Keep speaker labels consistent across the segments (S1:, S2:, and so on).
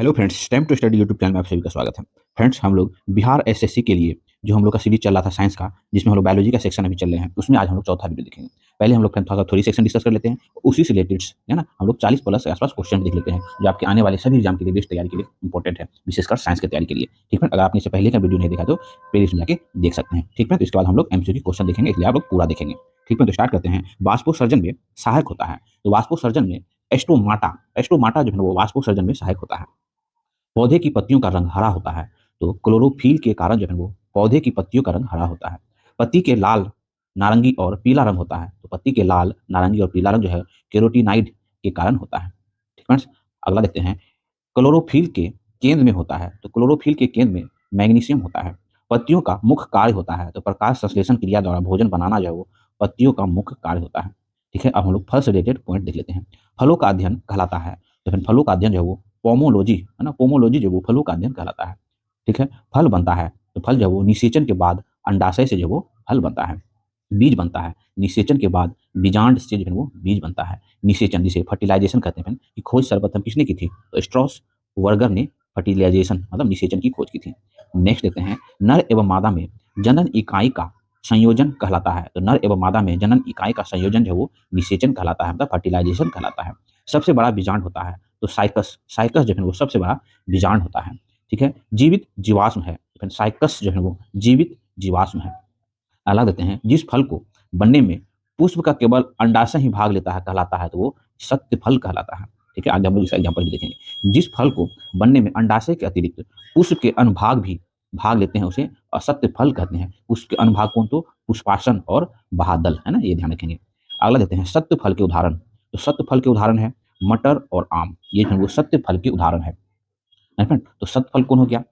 S1: Hello friends, time to study YouTube channel में आप सभी का स्वागत है। फ्रेंड्स, हम लोग बिहार एसएससी के लिए जो हम लोग का सीरीज चल रहा था साइंस का, जिसमें हम लोग बायोलॉजी का सेक्शन अभी चल रहे हैं, उसमें आज हम लोग चौथा वीडियो देखेंगे। पहले हम लोग फ्रेंड थोड़ा थोड़ी सेक्शन डिस्कस कर लेते हैं, उसी से रिलेटेड है ना, हम लोग 40 प्लस के आसपास क्वेश्चन देख लेते हैं जो आपके आने वाले सभी एग्जाम के लिए बेस्ट तैयारी के लिए इंपॉर्टेंट है, विशेषकर साइंस की तैयारी के लिए। ठीक है, अगर आपने इससे पहले का वीडियो नहीं देखा तो प्लेलिस्ट में जाके देख सकते हैं। ठीक है, तो इसके बाद हम लोग एमसीक्यू क्वेश्चन देखेंगे, इसलिए आप लोग पूरा देखेंगे। ठीक है, तो स्टार्ट करते हैं। वाष्पोत्सर्जन में सहायक होता है, तो वाष्पोत्सर्जन में एस्टोमाटा एस्टोमाटा जो है वो वाष्पोत्सर्जन में सहायक होता है। पौधे की पत्तियों का रंग हरा होता है, तो क्लोरोफिल के कारण जो है वो पौधे की पत्तियों का रंग हरा होता है। पत्ती के लाल, नारंगी और पीला रंग होता है, तो पत्ती के लाल, नारंगी और पीला रंग जो है कैरोटीनाइड के कारण होता है। ठीक है, अगला देखते हैं। क्लोरोफिल के केंद्र में होता है, तो क्लोरोफिल के केंद्र में मैग्नीशियम होता है। पत्तियों का मुख्य कार्य होता है, तो प्रकाश संश्लेषण क्रिया द्वारा भोजन बनाना जो है वो पत्तियों का मुख्य कार्य होता है। ठीक है, अब हम लोग फल से रिलेटेड पॉइंट देख लेते हैं। फलों का अध्ययन कहलाता है, तो फिर फलों का अध्ययन जो है वो पोमोलॉजी है ना, पोमोलॉजी जो वो फलों का अध्ययन कहलाता है। ठीक है, फल बनता है, तो फल जो है वो निषेचन के बाद अंडाशय से जो वो फल बनता है। बीज बनता है, निषेचन के बाद बीजांड से जो है वो बीज बनता है। निषेचन जिसे फर्टिलाइजेशन कहते हैं, कि खोज सर्वप्रथम किसने की थी, तो स्ट्रॉस वर्गर ने फर्टिलाइजेशन मतलब निषेचन की खोज की थी। नेक्स्ट देखते हैं। नर एवं मादा में जनन इकाई का संयोजन कहलाता है, तो नर एवं मादा में जनन इकाई का संयोजन जो है वो निषेचन कहलाता है, मतलब फर्टिलाइजेशन कहलाता है। सबसे बड़ा बीजांड होता है, तो साइकस साइकस जो है वो सबसे बड़ा बीजांड होता है। ठीक है, जीवित जीवाश्म है, फिर साइकस जो है वो जीवित जीवाश्म है। अगला देते हैं। जिस फल को बनने में पुष्प का केवल अंडाशय ही भाग लेता है कहलाता है, तो वो सत्य फल कहलाता है। ठीक है, आगे हम लोग इसका एग्जाम्पल भी देखेंगे। जिस फल को बनने में अंडाशय के अतिरिक्त पुष्प के अनुभाग भी भाग लेते हैं उसे असत्य फल कहते हैं। पुष्प के अनुभाग कौन, तो पुष्पासन और बहादल है ना, ये ध्यान रखेंगे। अगला देते हैं सत्य फल के उदाहरण, तो सत्य फल के उदाहरण है मटर और आम, ये जो है वो सत्य फल के उदाहरण है। फ्रेंड, तो सत्य फल कौन हो गया,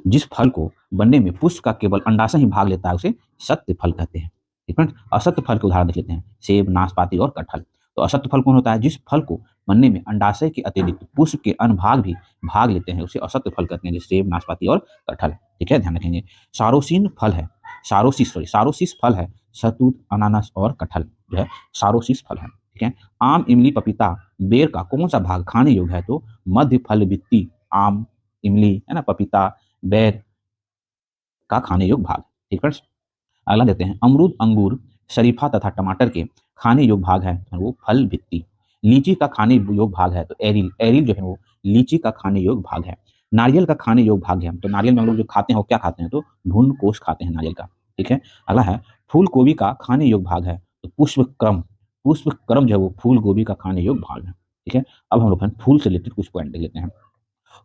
S1: जिस फल को बनने में पुष्प का केवल अंडाशय ही भाग लेता है उसे सत्य फल कहते हैं। ठीक है, असत्य फल के उदाहरण देख लेते हैं। सेब, नाशपाती और कटहल। तो असत्य फल कौन होता है, जिस फल को बनने में अंडाशय के अतिरिक्त पुष्प के अनुभाग भी भाग लेते हैं उसे असत्य फल कहते हैं, जैसे सेब, नाशपाती और कटहल। ठीक है, ध्यान रखेंगे। सारोसीन फल है, सारोसिस फल है शहतूत, अनानास और कटहल जो है सारोसिस फल है। ठीक है, आम, इमली, पपीता, बेर का कौन सा भाग खाने योग्य है, तो मध्य फल वित्ती आम, इमली है ना, पपीता, बेर का खाने योग्य भाग। ठीक है, अगला देते हैं। अमरूद, अंगूर, शरीफा तथा टमाटर के खाने योग्य भाग है तो वो फल भित्ति। लीची का खाने योग्य भाग है, तो एरिल एरिल जो है वो लीची का खाने योग्य भाग है। नारियल का खाने योग्य भाग है, तो नारियल में हम लोग जो खाते हैं वो क्या खाते हैं, तो भून कोष खाते हैं नारियल का। ठीक है, अगला है फूल गोभी का खाने योग्य भाग है, तो पुष्प क्रम जो है वो फूल गोभी का खाने योग्य भाग है। ठीक है, अब हम लोग फूल से रिलेटेड कुछ पॉइंट देख लेते हैं।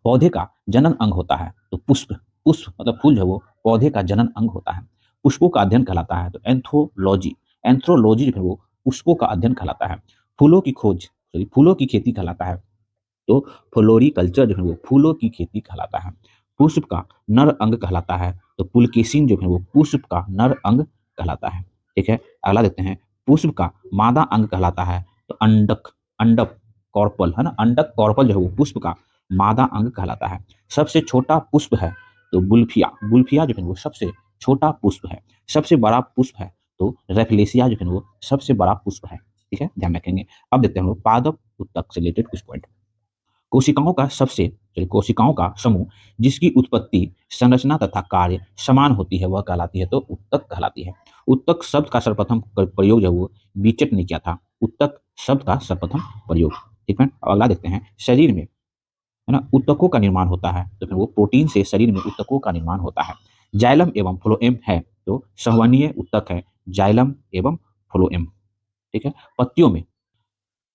S1: पौधे का जनन अंग होता है, तो पुष्प पुष्प मतलब फूल जो है वो पौधे का जनन अंग होता है। पुष्पों का अध्ययन कहलाता है, तो एंथ्रोलॉजी एंथ्रोलॉजी जो है वो पुष्पों का अध्ययन कहलाता है। फूलों की खोज सॉरी फूलों की खेती कहलाता है, तो फ्लोरिकल्चर जो है वो फूलों की खेती कहलाता है। पुष्प का नर अंग कहलाता है, तो पुलकेसिन जो है वो पुष्प का नर अंग कहलाता है। ठीक है, अगला देखते हैं। पुष्प का मादा अंग कहलाता है, तो अंडक कॉर्पल है ना, अंडक कॉर्पल जो है वो पुष्प का मादा अंग कहलाता है। सबसे छोटा पुष्प है, तो बुल्फिया बुल्फिया जो है वो सबसे छोटा पुष्प है। सबसे बड़ा पुष्प है, तो रेफलेसिया जो है वो सबसे बड़ा पुष्प है। ठीक है, ध्यान रखेंगे। अब देखते हैं हम लोग पादप उत्तक से रिलेटेड कुछ पॉइंट। कोशिकाओं का समूह जिसकी उत्पत्ति, संरचना तथा कार्य समान होती है वह कहलाती है, तो उत्तक कहलाती है। उत्तक शब्द का सर्वप्रथम प्रयोग जो वो बीचक ने किया था, उत्तक शब्द का सर्वप्रथम प्रयोग। ठीक है, अगला देखते हैं। शरीर में है ना उत्तकों का निर्माण होता है, तो फिर वो प्रोटीन से शरीर में उत्तकों का निर्माण होता है। जाइलम एवं फ्लोएम है, तो संवहनीय उत्तक है जाइलम एवं फ्लोएम। ठीक है, पत्तियों में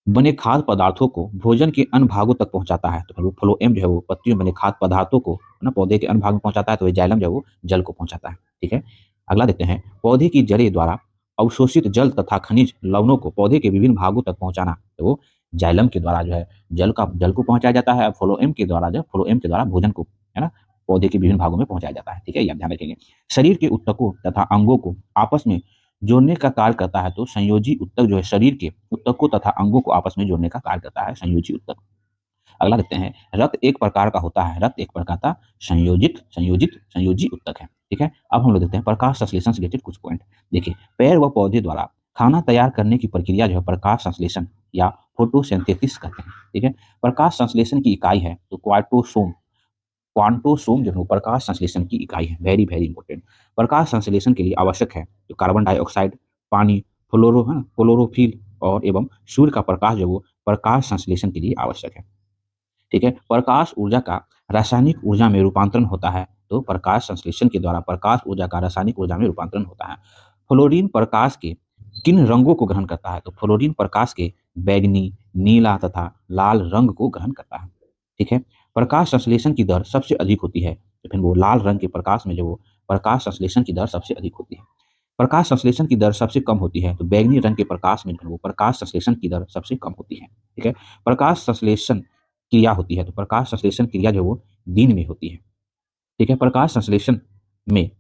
S1: बने खाद्य पदार्थों को भोजन के अन्य भागों तक पहुंचाता है, तो फिर वो फ्लोएम जो है वो पत्तियों में बने खाद्य पदार्थों को है ना पौधे के अन्य भाग में पहुंचाता है, तो जाइलम जो है वो जल को पहुंचाता है। ठीक है, अगला देखते हैं। पौधे की जड़ें द्वारा अवशोषित जल तथा खनिज लवणों को पौधे के विभिन्न भागों तक पहुंचाना, तो वो जाइलम के द्वारा जो है जल को पहुंचाया जाता है। फ्लोएम के द्वारा भोजन को है ना पौधे के विभिन्न भागों में पहुंचाया जाता है। ठीक है, ये आप ध्यान रखेंगे। शरीर के ऊतकों तथा अंगों को आपस में जोड़ने का कार्य करता है, तो संयोजी ऊतक जो है शरीर के ऊतकों तथा अंगों को आपस में जोड़ने का कार्य करता है, संयोजी ऊतक। अगला देखते हैं। रक्त एक प्रकार का होता है, रक्त एक प्रकार का संयोजी ऊतक है। ठीक है, अब हम लोग देखते हैं प्रकाश संश्लेषण से रिलेटेड कुछ पॉइंट। देखिए, पेड़ व पौधे द्वारा खाना तैयार करने की प्रक्रिया जो है प्रकाश संश्लेषण या फोटोसिंथेसिस कहते हैं। ठीक है, प्रकाश संश्लेषण की इकाई है, तो क्वार्टोसोम क्वांटोसोम जो है वो प्रकाश संश्लेषण की इकाई है। Very very important. प्रकाश संश्लेषण के लिए आवश्यक है तो कार्बन डाइऑक्साइड, पानी, क्लोरोफिल और एवं सूर्य का प्रकाश जो वो प्रकाश संश्लेषण के लिए आवश्यक है। ठीक है। प्रकाश ऊर्जा का रासायनिक ऊर्जा में रूपांतरण होता है तो प्रकाश संश्लेषण के द्वारा प्रकाश ऊर्जा का रासायनिक ऊर्जा में रूपांतरण होता है। फ्लोरीन प्रकाश के किन रंगों को ग्रहण करता है तो फ्लोरीन प्रकाश के बैगनी, नीला तथा लाल रंग को ग्रहण करता है। ठीक है। प्रकाश संश्लेषण की दर सबसे अधिक होती है तो फिर वो लाल रंग के प्रकाश में जो वो प्रकाश संश्लेषण की दर सबसे अधिक होती है। प्रकाश संश्लेषण की दर सबसे कम होती है तो बैगनी रंग के प्रकाश में वो प्रकाश संश्लेषण की दर सबसे कम होती है। ठीक है। प्रकाश संश्लेषण क्रिया होती है तो प्रकाश संश्लेषण क्रिया जो वो दिन में होती है। ठीक है। प्रकाश संश्लेषण में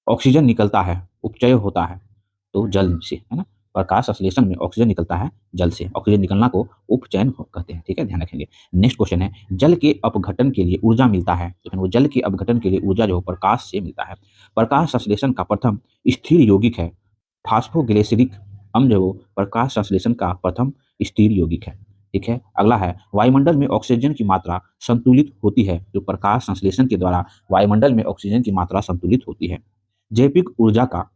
S1: ऑक्सीजन निकलता है, उपचय होता है तो जल से, है ना। प्रकाश संश्लेषण में ऑक्सीजन निकलता है जल से, ऑक्सीजन निकलना को उपचयन कहते हैं। ठीक है, ध्यान रखेंगे। नेक्स्ट क्वेश्चन है, जल के अपघटन के लिए ऊर्जा मिलता है तो फिर वो जल के अपघटन के लिए ऊर्जा जो प्रकाश से मिलता है। प्रकाश संश्लेषण का प्रथम स्थिर यौगिक है फास्फोग्लिसरिक अम्ल जो प्रकाश संश्लेषण का प्रथम स्थिर यौगिक है। ठीक है। अगला है, वायुमंडल में ऑक्सीजन की मात्रा संतुलित होती है जो प्रकाश संश्लेषण के द्वारा वायुमंडल में ऑक्सीजन की मात्रा संतुलित होती है। जैविक ऊर्जा का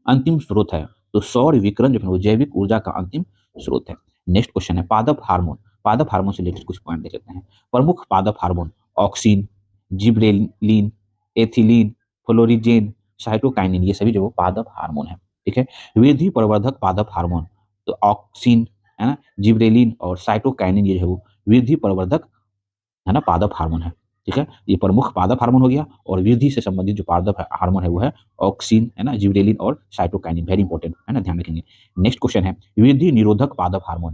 S1: अंतिम स्रोत है तो सौर विकिरण जो है वो जैविक ऊर्जा का अंतिम स्रोत है। नेक्स्ट क्वेश्चन है, पादप हार्मोन। पादप हार्मोन से रिलेटेड कुछ पॉइंट देख लेते हैं। प्रमुख पादप hormone auxin, gibberellin, ethylene, florigen, cytokinin, ये सभी जो वो पादप हार्मोन है। ठीक है। वृद्धि प्रवर्धक पादप हार्मोन तो ऑक्सिन, है ना, जिब्रेलिन और साइटोकाइनिन ये जो है वो वृद्धि प्रवर्धक, है ना, पादप हार्मोन है। ठीक है। ये प्रमुख पादप हार्मोन हो गया और वृद्धि से संबंधित जो पादप हार्मोन है वो है ऑक्सिन, है ना, जिब्रेलिन और साइटोकाइनिन। वेरी इंपॉर्टेंट, है ना, ध्यान रखेंगे। नेक्स्ट क्वेश्चन है, वृद्धि निरोधक पादप हार्मोन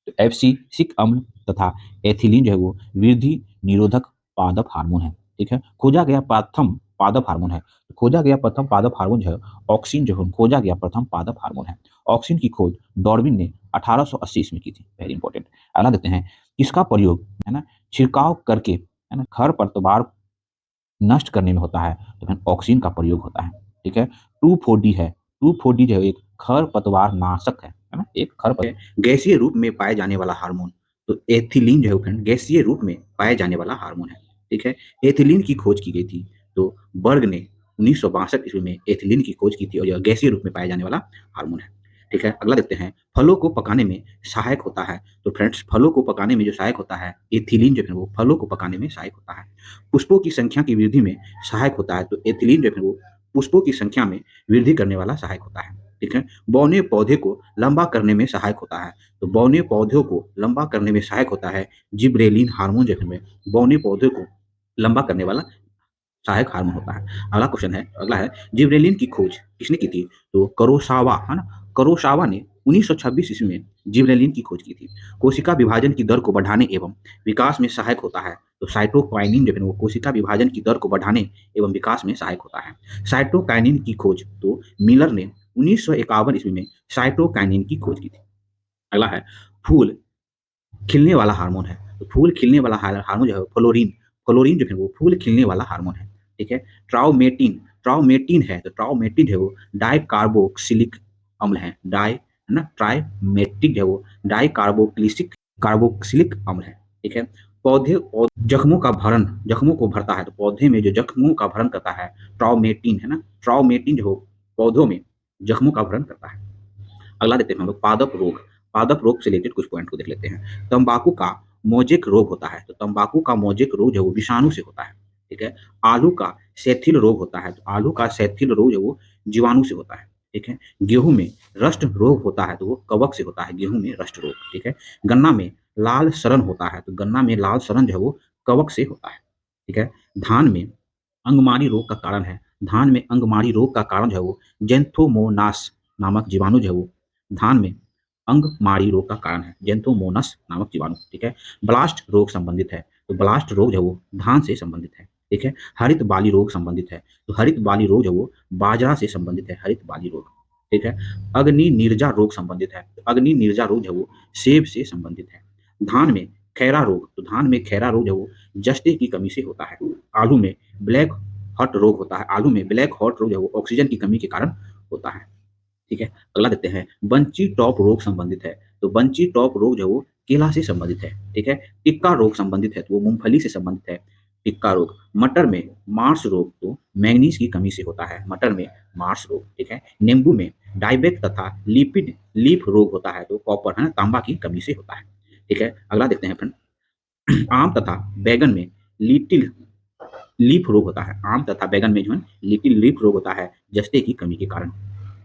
S1: तो एब्सिसिक अम्ल तथा एथिलीन जो है वो वृद्धि निरोधक पादप हार्मोन है। ठीक है। खोजा गया प्रथम पादप हार्मोन है तो खोजा गया प्रथम पादप हार्मोन जो है ऑक्सिन जो है खोजा गया प्रथम पादप हार्मोन है। ऑक्सिन की खोज डार्विन ने 1880 ईस्वी में की थी। Very important. अगला देखते हैं, किसका प्रयोग, है ना, छिड़काव करके, है ना, खरपतवार नष्ट करने में होता है तो फिर ऑक्सिन का प्रयोग होता है। ठीक है। 2,4-D है। 2,4-D जो है एक खरपतवार नाशक है ना, एक खरपतवार गैसीय रूप में पाए जाने वाला हार्मोन तो एथिलीन जो है फ्रेंड गैसीय रूप में पाए जाने वाला हार्मोन है। ठीक है। एथिलीन की खोज की गई थी तो बर्ग ने 1962 ईस्वी में एथिलीन की खोज की थी और यह गैसीय रूप में पाए जाने वाला हार्मोन है। ठीक है। अगला देखते हैं, फलों को पकाने में सहायक होता है तो फ्रेंड्स फलों को पकाने में जो सहायक होता है एथिलीन जो है वो फलों को पकाने में सहायक होता है। पुष्पों की संख्या की वृद्धि में सहायक होता है तो एथिलीन जो है वो पुष्पों की संख्या में वृद्धि करने वाला सहायक होता है। ठीक है। बौने पौधे को लंबा करने में सहायक होता है तो बौने पौधों को लंबा करने में सहायक होता है जिब्रेलिन हार्मोन जो है बौने पौधे को लंबा करने वाला सहायक हार्मोन होता है। अगला है, जिब्रेलिन की खोज किसने की थी तो करोसावा, है ना, करोसावा ने 1926 ईस्वी में जिब्रेलिन की खोज की थी। कोशिका विभाजन की दर को बढ़ाने एवं विकास में सहायक होता है तो साइटोकाइनिन जो है वो कोशिका विभाजन की दर को बढ़ाने एवं विकास में सहायक होता है। साइटोकाइनिन की खोज तो मिलर ने 1951 ईस्वी में साइटोकाइनिन की खोज की थी। अगला है, फूल खिलने वाला हार्मोन है तो फूल खिलने वाला हार्मोन जो है फ्लोरीन, फ्लोरीन जो है वो फूल खिलने वाला हार्मोन है। ठीक है। ट्राउमेटिन, ट्राउमेटिन है तो ट्राउमेटिन जो है वो डाइकार्बोक्सिलिक अम्ल है, डाई, है ना, ट्राइमेटिक जो है वो डाइकार्बोक्सिलिक कार्बोक्सिलिक अम्ल है। ठीक है। पौधे और जख्मों को भरता है तो पौधे में जो जख्मों का भरण करता है ट्राउमेटिन, है ना, ट्राउमेटिन जो पौधों में जख्मों का भरण करता है। अगला देखते हैं हम लोग, पादप रोग। पादप रोग से रिलेटेड कुछ पॉइंट को देख लेते हैं। तंबाकू का मोजेक रोग होता है तो तंबाकू का मोजेक रोग जो विषाणु से होता है। ठीक है। आलू का सेथिल रोग होता है तो आलू का सेथिल रोग जो वो जीवाणु से होता है। ठीक है। गेहूं में रस्ट रोग होता है तो वो कवक से होता है, गेहूं में रस्ट रोग। ठीक है। गन्ना में लाल सड़न होता है तो गन्ना में लाल सड़न जो है वो कवक से होता है। ठीक है। धान में अंगमारी रोग का कारण है, धान में अंगमारी रोग का कारण जो है वो जेंथोमोनास नामक जीवाणु जो है वो धान में अंगमारी रोग का कारण है, जेंथोमोनस नामक जीवाणु। ठीक है। ब्लास्ट रोग संबंधित है तो ब्लास्ट रोग जो है वो धान से संबंधित है। ठीक है। हरित बाली रोग संबंधित है तो हरित बाली रोग जो वो बाजरा से संबंधित है, हरित बाली रोग। ठीक है। अग्नि निर्जा रोग संबंधित है तो अग्नि निर्जा रोग जो वो सेब से संबंधित है। धान में खैरा रोग तो धान में खैरा रोग जो वो जस्ते की कमी से होता है। आलू में ब्लैक हॉट रोग होता है, आलू में ब्लैक हॉट रोग जो वो ऑक्सीजन की कमी के कारण होता है। ठीक है। अगला देखते हैं, बंची टॉप रोग संबंधित है तो बंची टॉप रोग जो वो केला से संबंधित है। ठीक है। टिक्का रोग संबंधित है तो वो मूंगफली से संबंधित है। टिक्का रोग। मटर में मार्स रोग तो मैंगनीज की कमी से होता है, मटर में मार्स रोग, ठीक है। नींबू में डाइबेक तथा लिपिड लीफ रोग होता है, तो कॉपर है ना, तांबा की कमी से होता है, ठीक है। अगला देखते हैं फ्रेंड, आम तथा बैगन में लिटिल लीफ रोग होता है, आम तथा बैगन में जो है लिटिल लीफ रोग होता है जस्ते की कमी के कारण,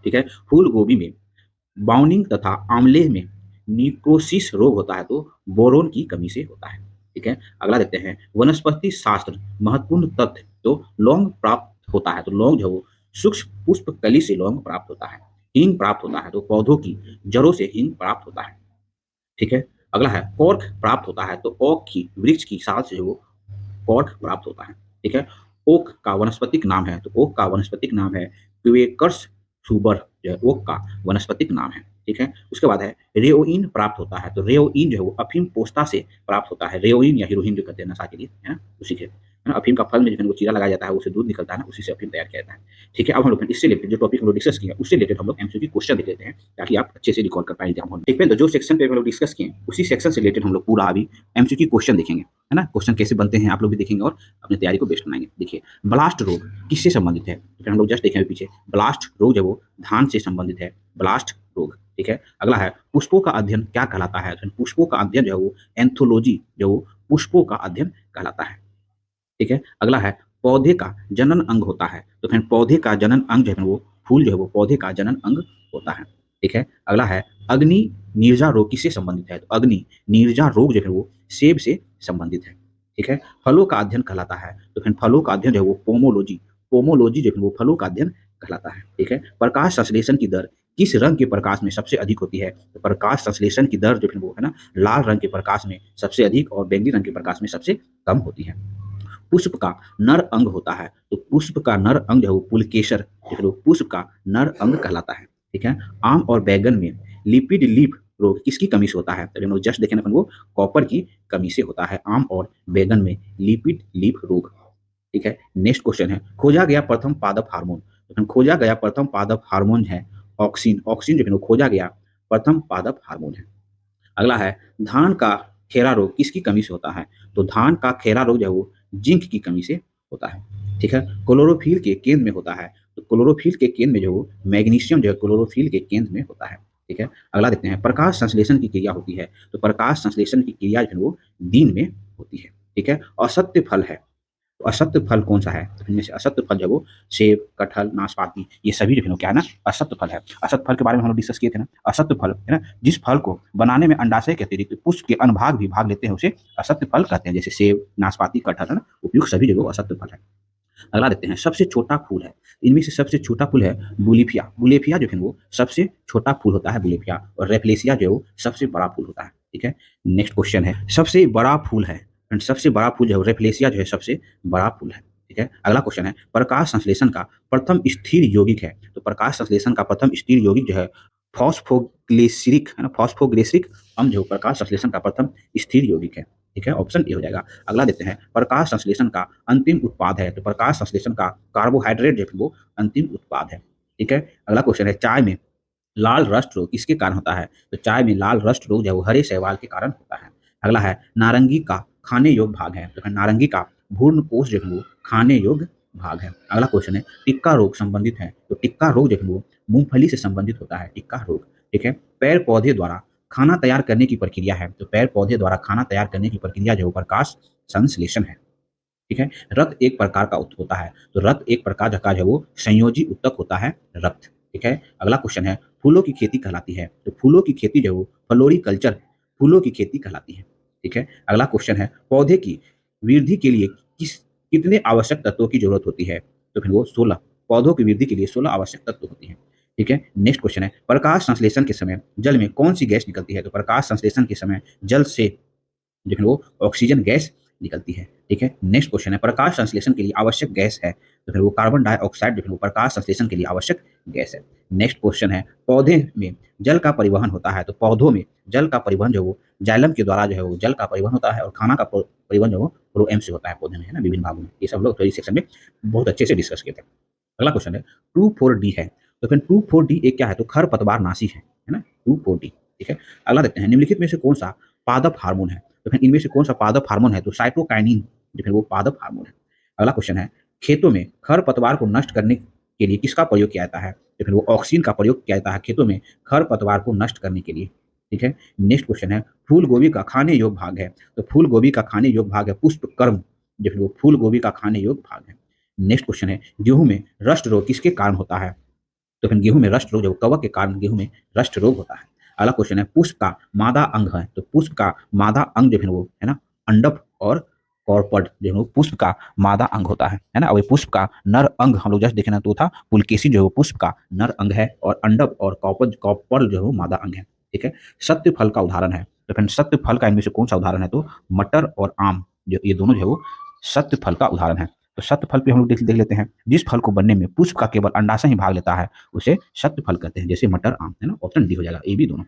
S1: ठीक है। फूल गोभी में बाउनिंग तथा आंवले में निकोसिस रोग होता है, तो बोरोन की कमी से होता है, ठीक है। अगला देखते हैं, वनस्पति शास्त्र महत्वपूर्ण तथ्य, तो लौंग प्राप्त होता है, तो लौंग जो है वो सूक्ष्म पुष्प कली से लौंग प्राप्त होता है। हींग प्राप्त होता है, तो पौधों की जड़ों से हींग प्राप्त होता है, ठीक है। अगला है कॉर्क प्राप्त होता है, तो ओक की वृक्ष की साल से वो कॉर्क प्राप्त होता है, ठीक है। ओक का वनस्पतिक नाम है, तो ओक का वनस्पतिक नाम है क्वेकर्स सुबर, जो है ओक का वनस्पतिक नाम है, ठीक है। उसके बाद है रेओइन प्राप्त होता है, तो रेओइन जो है वो अफीम पोस्ता से प्राप्त होता है, रेओइन या हीरोइन जो कहते हैं नशा के लिए, है ना, उसी के, है ना। अफीम का फल में जो है वो चीरा लगाया जाता है, उससे दूध निकलता है ना, उसी से अफीम तैयार किया जाता है, ठीक है। अब हम लोग इससे रिलेटेड जो टॉपिक हम लोग डिस्कस किया उससे रिलेटेड हम लोग एमसीक्यू क्वेश्चन देख लेते हैं, ताकि आप अच्छे से रिकॉल कर पाए एग्जाम हॉल में, ठीक है। तो जो सेक्शन पे हम लोग डिस्कस किए उसी सेक्शन से रिलेटेड हम लोग पूरा अभी एमसीक्यू क्वेश्चन देखेंगे, है ना। क्वेश्चन कैसे बनते हैं आप लोग भी देखेंगे और अपनी तैयारी को बेस्ट बनाएंगे। देखिए, ब्लास्ट रोग किससे संबंधित है, तो हम लोग जस्ट देखेंगे पीछे, ब्लास्ट रोग जो वो धान से संबंधित है, ब्लास्ट रोग, ठीक है। अगला है पुष्पों का अध्ययन क्या कहलाता है, तो पुष्पों का अध्ययन जो है वो एंथोलॉजी, जो वो पुष्पों का अध्ययन कहलाता है, ठीक है। अगला है पौधे का जनन अंग होता है, तो फिर पौधे का जनन अंग जो है वो फूल जो है वो पौधे का जनन अंग होता है, ठीक है। अगला है अग्नि नीरजा रोग किससे संबंधित है, तो अग्नि नीरजा रोग जो है वो सेब से संबंधित है, ठीक है। फलों का अध्ययन कहलाता है, तो फिर फलों का अध्ययन जो है वो पोमोलॉजी, पोमोलॉजी जो है वो फलों का अध्ययन कहलाता है, ठीक है। प्रकाश संश्लेषण की दर किस रंग के प्रकाश में सबसे अधिक होती है, तो प्रकाश संश्लेषण की दर जो है वो है ना लाल रंग के प्रकाश में सबसे अधिक और बैंगनी रंग के प्रकाश में सबसे कम होती है। पुष्प का नर अंग होता है, तो पुष्प का नर अंग जो है वो पुलकेशर, देख लो पुष्प का नर अंग कहलाता है, ठीक है। आम और बैगन में लिपिड लीफ रोग किसकी कमी से होता है, तो हम लोग जस्ट देखें अपन वो कॉपर की कमी से होता है, आम और बैगन में लिपिड लीफ रोग, ठीक है। नेक्स्ट क्वेश्चन है, खोजा गया प्रथम पादप हार्मोन, तो खोजा गया प्रथम पादप हार्मोन है ऑक्सिन, ऑक्सिन जो है खोजा गया प्रथम पादप हार्मोन है। अगला है धान का खेरा रोग किसकी कमी से होता है, तो धान का खेरा रोग जो है वो जिंक की कमी से होता है, ठीक है। क्लोरोफिल के केंद्र में होता है, तो क्लोरोफिल के केंद्र में जो वो मैग्नीशियम जो है क्लोरोफिल के केंद्र में होता है, ठीक है। अगला देखते हैं, प्रकाश संश्लेषण की क्रिया होती है, तो प्रकाश संश्लेषण की क्रिया जो है वो दिन में होती है, ठीक है। असत्य फल है, तो असत्य फल कौन सा है, तो इनमें से असत्य फल जो वो सेब, कटहल, नाशपाती, ये सभी जो है क्या है ना असत्य फल है। असत्य फल के बारे में हम लोग डिस्कस किए थे ना, असत्य फल है ना जिस फल को बनाने में अंडाशय के अतिरिक्त पुष्प के अनुभाग भी भाग लेते हैं उसे असत्य फल कहते हैं, जैसे सेब, नाशपाती, कटहल, है ना, उपयुक्त सभी जो असत्य फल है। अगला देखते हैं, सबसे छोटा फूल है, इनमें से सबसे छोटा फूल है बुलिफिया, बुलिफिया जो है वो सबसे छोटा फूल होता है बुलिफिया, और रेफलेसिया जो है वो सबसे बड़ा फूल होता है, ठीक है। नेक्स्ट क्वेश्चन है, सबसे बड़ा फूल है, एंड सबसे बड़ा फूल जो है रेफलेसिया जो है सबसे बड़ा फूल है, ठीक है। अगला क्वेश्चन है, प्रकाश संश्लेषण का प्रथम स्थिर यौगिक है, तो प्रकाश संश्लेषण का प्रथम स्थिर यौगिक जो है फॉस्फोग्लिसरिक, है ना, फॉस्फोग्लिसरिक अम्ल जो प्रकाश संश्लेषण का प्रथम स्थिर यौगिक है, ठीक है, ऑप्शन ए हो जाएगा। अगला देखते हैं, प्रकाश संश्लेषण का अंतिम उत्पाद है, तो प्रकाश संश्लेषण का कार्बोहाइड्रेट जो है वो अंतिम उत्पाद है, ठीक है। अगला क्वेश्चन है, चाय में लाल रस्ट रोग किसके कारण होता है, तो चाय में लाल रस्ट रोग जो है वो हरे शैवाल के कारण होता है। अगला है, नारंगी का खाने योग्य भाग है, तो नारंगी का भ्रूण कोष जो है वो खाने योग्य भाग है। अगला क्वेश्चन है, टिक्का रोग संबंधित है, तो टिक्का रोग जो है वो मूंगफली से संबंधित होता है, टिक्का रोग, ठीक है। पेड़ पौधे द्वारा खाना तैयार करने की प्रक्रिया है, तो पेड़ पौधे द्वारा खाना तैयार करने की प्रक्रिया जो प्रकाश संश्लेषण है, ठीक है। रक्त एक प्रकार का होता है, तो रक्त एक प्रकार का जो वो संयोजी उत्तक होता है रक्त, ठीक है। अगला क्वेश्चन है, फूलों की खेती कहलाती है, तो फूलों की खेती जो वो फ्लोरिकल्चर फूलों की खेती कहलाती है, ठीक है। अगला क्वेश्चन है, पौधे की वृद्धि के लिए कितने आवश्यक तत्वों की जरूरत होती है, तो फिर वो 16, पौधों की वृद्धि के लिए 16 आवश्यक तत्व होती है, ठीक है। नेक्स्ट क्वेश्चन है, प्रकाश संश्लेषण के समय जल में कौन सी गैस निकलती है, तो प्रकाश संश्लेषण के समय जल से जो है वो ऑक्सीजन गैस निकलती है, ठीक है। नेक्स्ट क्वेश्चन है, प्रकाश संश्लेषण के लिए आवश्यक गैस है, तो फिर वो कार्बन डाइऑक्साइड जो है वो प्रकाश संश्लेषण के लिए आवश्यक गैस है। नेक्स्ट क्वेश्चन है, पौधे में जल का परिवहन होता है, तो पौधों में जल का परिवहन जो वो जाइलम के द्वारा जो है वो जल का परिवहन होता है, और खाना का परिवहन जो वो फ्लोएम से होता है पौधे में, है ना, विभिन्न भागों में। ये सब लोग इस सेक्शन में बहुत अच्छे से डिस्कस किए थे। अगला क्वेश्चन है, 2,4-D है, तो फिर 2,4-D एक क्या है, तो खरपतवार नाशी है ना, 2,4-D, ठीक है। अगला देखते हैं, निम्नलिखित में से कौन सा पादप हार्मोन है, तो फिर इनमें से कौन सा पादप हार्मोन है? तो साइटोकाइनिन जो है वो पादप हार्मोन है। अगला क्वेश्चन है, खेतों में खरपतवार को नष्ट करने के लिए किसका प्रयोग किया जाता है? तो फिर वो ऑक्सिन का प्रयोग किया जाता है खेतों में खरपतवार को नष्ट करने के लिए। ठीक है। नेक्स्ट क्वेश्चन है, फूल गोभी का खाने योग्य भाग है। तो फूल गोभी का खाने योग्य भाग है पुष्पकर्म, जो फिर वो फूल गोभी का खाने योग्य भाग है। नेक्स्ट क्वेश्चन है, गेहूं में रस्ट रोग किसके कारण होता है? तो फिर गेहूं में रस्ट रोग जो कवक के कारण गेहूं में रस्ट रोग होता है। अगला क्वेश्चन है, पुष्प का मादा अंग है। तो पुष्प का मादा अंग जो है वो है ना अंडप और कॉर्पड जो है वो पुष्प का मादा अंग होता है ना। और ये पुष्प का नर अंग हम लोग जस्ट देखे ना तो था पुलकेशी जो है वो पुष्प का नर अंग है और अंडप और कॉर्पड कॉर्पड जो है वो मादा अंग है। ठीक है। सत्य फल का उदाहरण है। तो फिर सत्य फल का इनमें से कौन सा उदाहरण है? तो मटर और आम जो ये दोनों जो है वो सत्य फल का उदाहरण है। तो सत्य फल पे हम लोग देख लेते हैं, जिस फल को बनने में पुष्प का केवल अंडाशय ही भाग लेता है उसे सत्य फल कहते हैं, जैसे मटर आम है ना। ऑप्शन डी हो जाएगा, ए बी दोनों।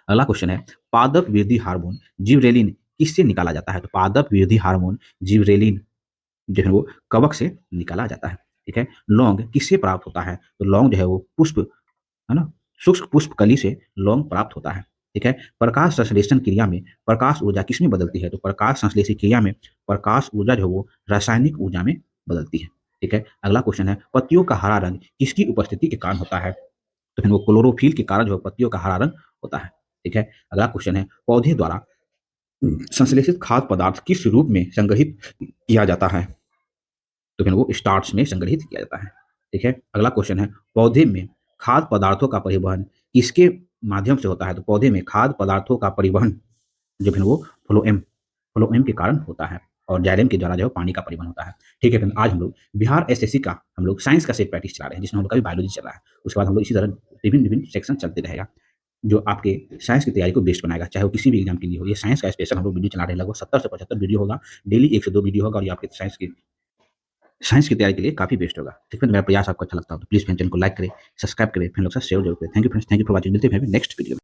S1: अगला क्वेश्चन है, पादप वृद्धि हार्मोन जिबरेलिन किससे निकाला जाता है? तो पादप वृद्धि हार्मोन जिबरेलिन जो है वो कवक से निकाला जाता है। ठीक है। लौंग किससे प्राप्त होता है? तो लौंग जो है वो पुष्प है ना शुष्क पुष्प कली से लौंग प्राप्त होता है। ठीक है। प्रकाश संश्लेषण क्रिया में प्रकाश ऊर्जा किसमें बदलती है? तो प्रकाश संश्लेषण क्रिया में प्रकाश ऊर्जा जो है वो रासायनिक ऊर्जा में बदलती है। ठीक है। अगला क्वेश्चन है, पत्तियों का हरा रंग किसकी उपस्थिति के कारण होता है? तो फिर वो क्लोरोफिल के कारण जो है पत्तियों का हरा रंग होता है। ठीक है। अगला क्वेश्चन है, पौधे द्वारा संश्लेषित खाद्य पदार्थ किस रूप में संग्रहित किया जाता है? तो फिर वो स्टार्च में संग्रहित किया जाता है। ठीक है। अगला क्वेश्चन है, पौधे में खाद्य पदार्थों का परिवहन किसके माध्यम से होता है? तो पौधे में खाद्य पदार्थों का परिवहन जो है वो फ्लोएम के कारण होता है और जाइलेम के द्वारा जो है पानी का परिवहन होता है। ठीक है फ्रेंड, आज हम लोग बिहार एसएससी का हम लोग साइंस का सेट प्रैक्टिस चला रहे हैं, जिसमें हम लोग का भी बायोलॉजी चल रहा है। उसके बाद हम लोग इसी तरह विभिन्न विभिन्न सेक्शन चलते रहेगा, जो आपके साइंस की तैयारी को बेस्ट बनाएगा, चाहे वो किसी भी एग्जाम के लिए हो। ये साइंस का स्पेशल हम लोग वीडियो चला रहे हैं, लगभग 70 से 75 वीडियो होगा, डेली 1 से 2 वीडियो होगा और ये आपके साइंस की तैयारी के लिए काफी बेस्ट होगा। ठीक है, मेरा प्रयास आपको अच्छा लगता हो तो प्लीज फ्रेंड चैनल को लाइक करें, सब्सक्राइब करें, फिर लोग साथ शेयर जरूर करें। Thank you friends, thank you for watching. मिलते हैं नेक्स्ट वीडियो में।